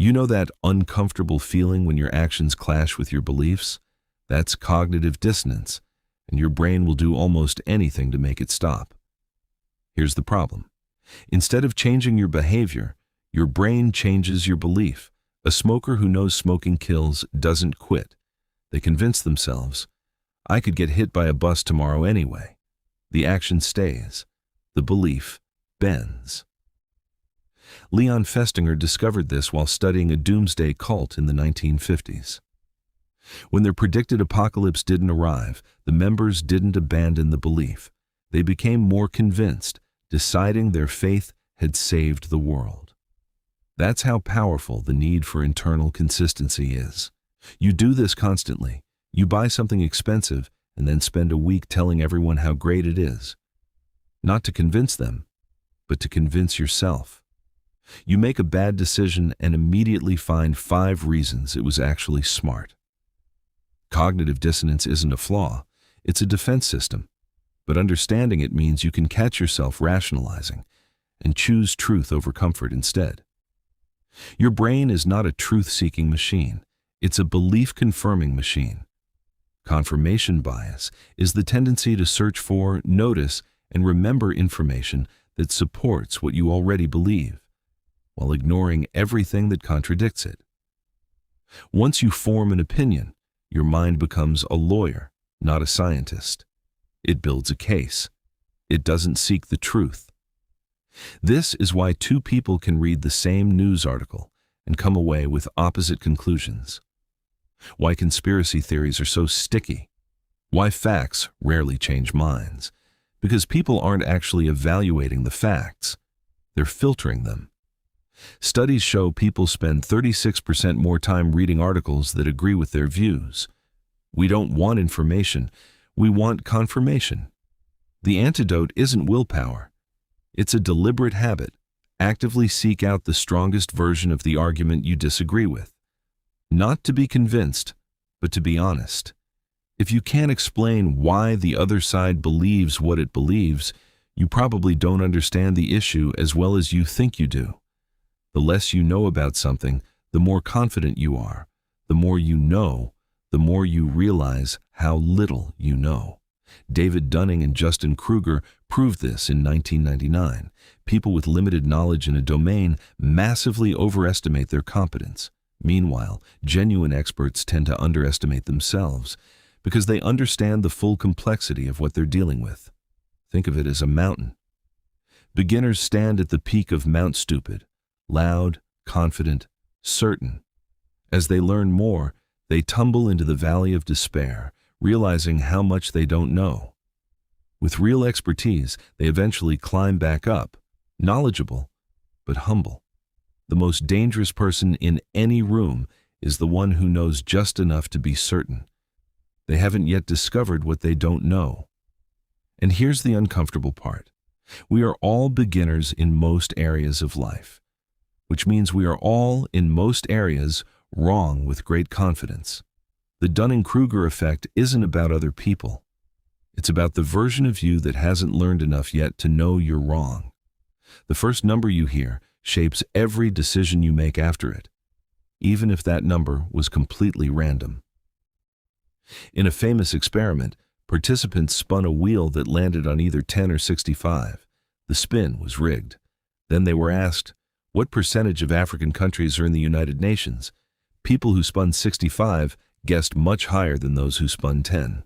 You know that uncomfortable feeling when your actions clash with your beliefs? That's cognitive dissonance, and your brain will do almost anything to make it stop. Here's the problem. Instead of changing your behavior, your brain changes your belief. A smoker who knows smoking kills doesn't quit. They convince themselves, I could get hit by a bus tomorrow anyway. The action stays. The belief bends. Leon Festinger discovered this while studying a doomsday cult in the 1950s. When their predicted apocalypse didn't arrive, the members didn't abandon the belief. They became more convinced, deciding their faith had saved the world. That's how powerful the need for internal consistency is. You do this constantly. You buy something expensive and then spend a week telling everyone how great it is. Not to convince them, but to convince yourself. You make a bad decision and immediately find 5 reasons it was actually smart. Cognitive dissonance isn't a flaw, it's a defense system. But understanding it means you can catch yourself rationalizing and choose truth over comfort instead. Your brain is not a truth-seeking machine, it's a belief-confirming machine. Confirmation bias is the tendency to search for, notice, and remember information that supports what you already believe, while ignoring everything that contradicts it. Once you form an opinion, your mind becomes a lawyer, not a scientist. It builds a case. It doesn't seek the truth. This is why 2 people can read the same news article and come away with opposite conclusions. Why conspiracy theories are so sticky. Why facts rarely change minds. Because people aren't actually evaluating the facts. They're filtering them. Studies show people spend 36% more time reading articles that agree with their views. We don't want information, we want confirmation. The antidote isn't willpower. It's a deliberate habit. Actively seek out the strongest version of the argument you disagree with. Not to be convinced, but to be honest. If you can't explain why the other side believes what it believes, you probably don't understand the issue as well as you think you do. The less you know about something, the more confident you are. The more you know, the more you realize how little you know. David Dunning and Justin Kruger proved this in 1999. People with limited knowledge in a domain massively overestimate their competence. Meanwhile, genuine experts tend to underestimate themselves because they understand the full complexity of what they're dealing with. Think of it as a mountain. Beginners stand at the peak of Mount Stupid, loud, confident, certain. As they learn more, they tumble into the valley of despair, realizing how much they don't know. With real expertise, they eventually climb back up, knowledgeable, but humble. The most dangerous person in any room is the one who knows just enough to be certain. They haven't yet discovered what they don't know. And here's the uncomfortable part. We are all beginners in most areas of life, which means we are all, in most areas, wrong with great confidence. The Dunning-Kruger effect isn't about other people. It's about the version of you that hasn't learned enough yet to know you're wrong. The first number you hear shapes every decision you make after it, even if that number was completely random. In a famous experiment, participants spun a wheel that landed on either 10 or 65. The spin was rigged. Then they were asked, what percentage of African countries are in the United Nations? People who spun 65 guessed much higher than those who spun 10.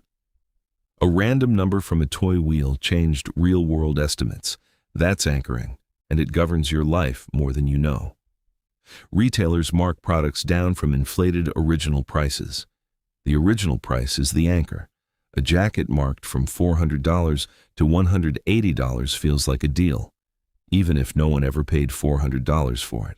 A random number from a toy wheel changed real-world estimates. That's anchoring, and it governs your life more than you know. Retailers mark products down from inflated original prices. The original price is the anchor. A jacket marked from $400 to $180 feels like a deal, even if no one ever paid $400 for it.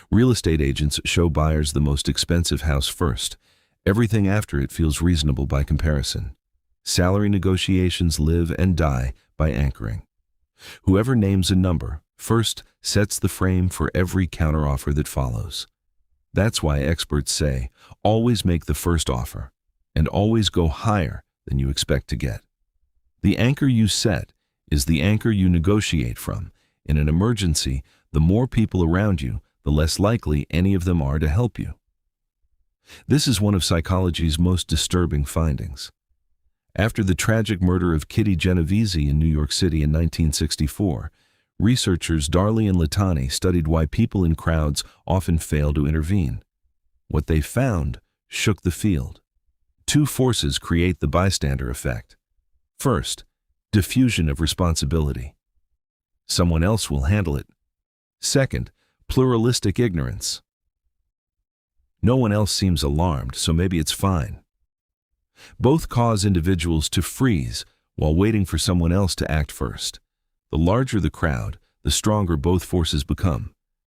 Real estate agents show buyers the most expensive house first. Everything after it feels reasonable by comparison. Salary negotiations live and die by anchoring. Whoever names a number first sets the frame for every counteroffer that follows. That's why experts say, always make the first offer, and always go higher than you expect to get. The anchor you set is the anchor you negotiate from. In an emergency, the more people around you, the less likely any of them are to help you. This is one of psychology's most disturbing findings. After the tragic murder of Kitty Genovese in New York City in 1964, researchers Darley and Litani studied why people in crowds often fail to intervene. What they found shook the field. Two forces create the bystander effect. First, diffusion of responsibility. Someone else will handle it. Second, pluralistic ignorance. No one else seems alarmed, so maybe it's fine. Both cause individuals to freeze while waiting for someone else to act first. The larger the crowd, the stronger both forces become.